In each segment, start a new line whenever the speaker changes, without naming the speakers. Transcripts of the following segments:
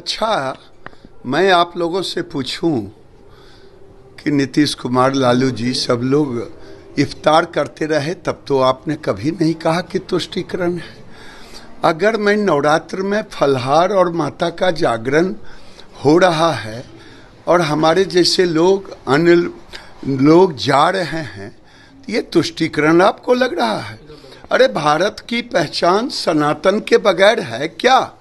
अच्छा, मैं आप लोगों से पूछूं कि नीतीश कुमार, लालू जी सब लोग इफ्तार करते रहे, तब तो आपने कभी नहीं कहा कि तुष्टीकरण है। अगर मैं नवरात्र में फलहार और माता का जागरण हो रहा है और हमारे जैसे लोग अन्य लोग जा रहे हैं, ये तुष्टीकरण आपको लग रहा है? अरे भारत की पहचान सनातन के बगैर है क्या?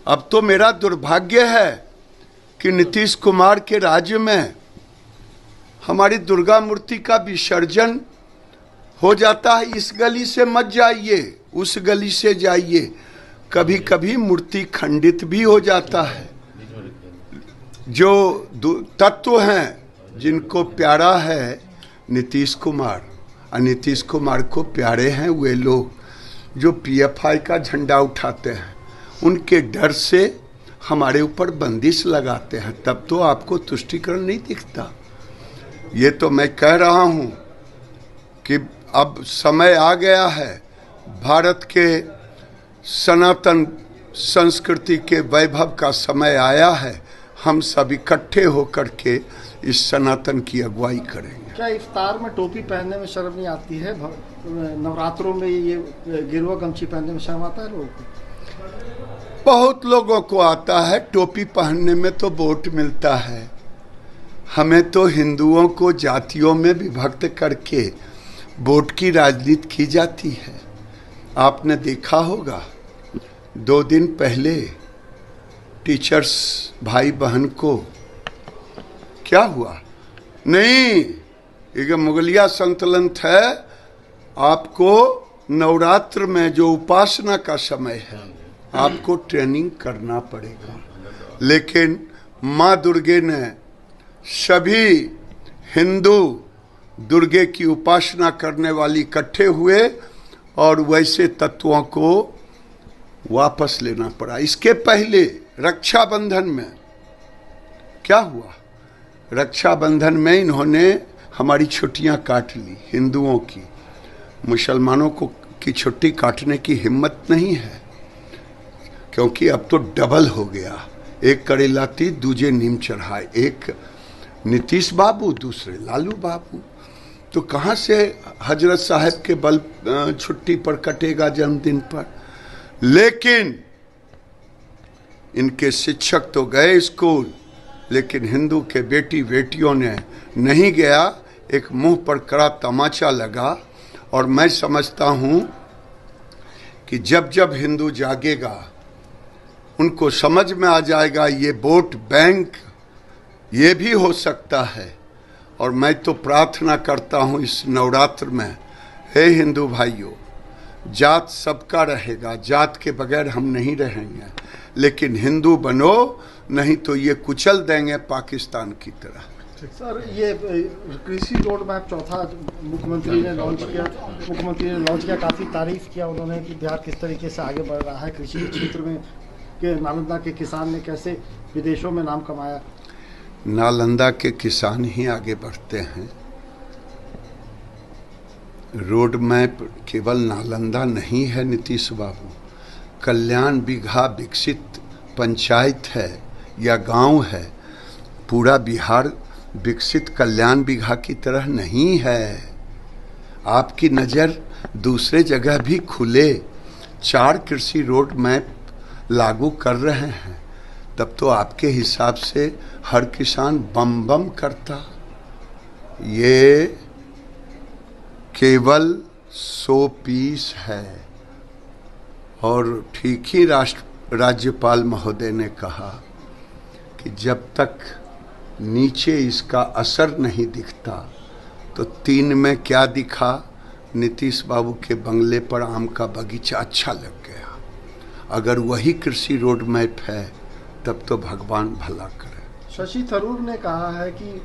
अब तो मेरा दुर्भाग्य है कि नीतीश कुमार के राज्य में हमारी दुर्गा मूर्ति का विसर्जन हो जाता है। इस गली से मत जाइए, उस गली से जाइए। कभी कभी मूर्ति खंडित भी हो जाता है। जो तत्व हैं जिनको प्यारा है नीतीश कुमार, और नीतीश कुमार को प्यारे हैं वे लोग जो पीएफआई का झंडा उठाते हैं, उनके डर से हमारे ऊपर बंदिश लगाते हैं, तब तो आपको तुष्टीकरण नहीं दिखता। ये तो मैं कह रहा हूं कि अब समय आ गया है, भारत के सनातन संस्कृति के वैभव का समय आया है। हम सब इकट्ठे होकर के इस सनातन की अगुवाई करेंगे।
क्या इफ्तार में टोपी पहनने में शर्म नहीं आती है? नवरात्रों में ये गेरुआ गमछी पहनने में शर्म आता है लोगों को?
बहुत लोगों को आता है। टोपी पहनने में तो वोट मिलता है। हमें तो हिंदुओं को जातियों में विभक्त करके वोट की राजनीति की जाती है। आपने देखा होगा 2 दिन पहले टीचर्स भाई बहन को क्या हुआ? नहीं, एक मुगलिया संतुलन है। आपको नवरात्र में जो उपासना का समय है, आपको ट्रेनिंग करना पड़ेगा। लेकिन माँ दुर्गे ने सभी हिंदू दुर्गे की उपासना करने वाली इकट्ठे हुए और वैसे तत्वों को वापस लेना पड़ा। इसके पहले रक्षाबंधन में क्या हुआ? रक्षाबंधन में इन्होंने हमारी छुट्टियां काट ली, हिंदुओं की। मुसलमानों को की छुट्टी काटने की हिम्मत नहीं है, क्योंकि अब तो डबल हो गया। एक करेला तीर दूजे नीम चढ़ाए, एक नीतीश बाबू दूसरे लालू बाबू। तो कहाँ से हजरत साहब के बल छुट्टी पर कटेगा जन्मदिन पर? लेकिन इनके शिक्षक तो गए स्कूल, लेकिन हिंदू के बेटी बेटियों ने नहीं गया। एक मुंह पर कड़ा तमाचा लगा। और मैं समझता हूं कि जब जब हिंदू जागेगा, उनको समझ में आ जाएगा ये वोट बैंक ये भी हो सकता है। और मैं तो प्रार्थना करता हूं इस नवरात्र में, हे हिंदू भाइयों, जात सबका रहेगा, जात के बगैर हम नहीं रहेंगे, लेकिन हिंदू बनो, नहीं तो ये कुचल देंगे पाकिस्तान की तरह।
सर, ये कृषि रोड मैप चौथा मुख्यमंत्री ने लॉन्च किया, काफ़ी तारीफ किया उन्होंने कि बिहार किस तरीके से आगे बढ़ रहा है कृषि क्षेत्र में, कि नालंदा के किसान ने कैसे विदेशों में नाम कमाया।
नालंदा के किसान ही आगे बढ़ते हैं। रोड मैप केवल नालंदा नहीं है नीतीश बाबू, कल्याण बिघा विकसित पंचायत है या गांव है। पूरा बिहार विकसित कल्याण बिघा की तरह नहीं है। आपकी नज़र दूसरे जगह भी खुले। 4 कृषि रोड मैप लागू कर रहे हैं, तब तो आपके हिसाब से हर किसान बम बम करता। ये केवल 100 पीस है। और ठीक ही राज्यपाल महोदय ने कहा कि जब तक नीचे इसका असर नहीं दिखता, तो 3 में क्या दिखा? नीतीश बाबू के बंगले पर आम का बगीचा अच्छा लग गया। अगर वही कृषि रोड मैप है, तब तो भगवान भला करे।
शशि थरूर ने कहा है कि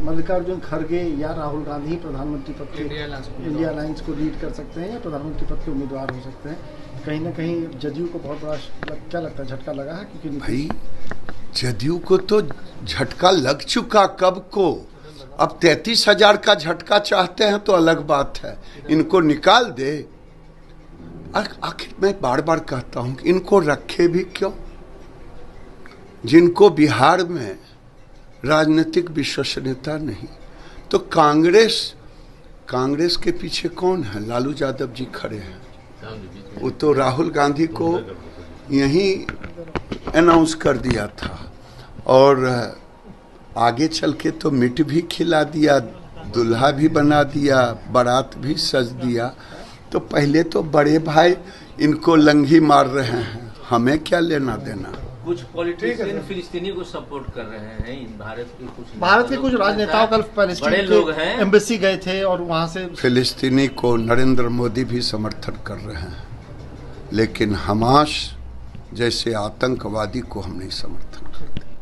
मल्लिकार्जुन खड़गे या राहुल गांधी प्रधानमंत्री पद के इंडिया अलायंस को लीड कर सकते हैं या प्रधानमंत्री पद के उम्मीदवार हो सकते हैं। कहीं ना कहीं जदयू को बहुत बड़ा क्या लगता है झटका लगा है? क्योंकि
भाई जदयू को तो झटका लग चुका कब को। अब 33,000 का झटका चाहते हैं तो अलग बात है, इनको निकाल दे। आखिर मैं बार बार कहता हूं कि इनको रखे भी क्यों? जिनको बिहार में राजनीतिक विश्वसनीयता नहीं, तो कांग्रेस के पीछे कौन है? लालू यादव जी खड़े हैं। वो तो राहुल गांधी को यहीं अनाउंस कर दिया था और आगे चल के तो मीट भी खिला दिया, दुल्हा भी बना दिया, बारात भी सज दिया। तो पहले तो बड़े भाई इनको लंघी मार रहे हैं, हमें क्या लेना देना।
कुछ पॉलिटिशियन फिलिस्तीनी को सपोर्ट कर रहे हैं,
भारत के कुछ राजनेताओं कल पैलेस्टीन के एम्बेसी गए थे और वहां से
फिलिस्तीनी को नरेंद्र मोदी भी समर्थन कर रहे हैं, लेकिन हमास जैसे आतंकवादी को हम नहीं समर्थन करते।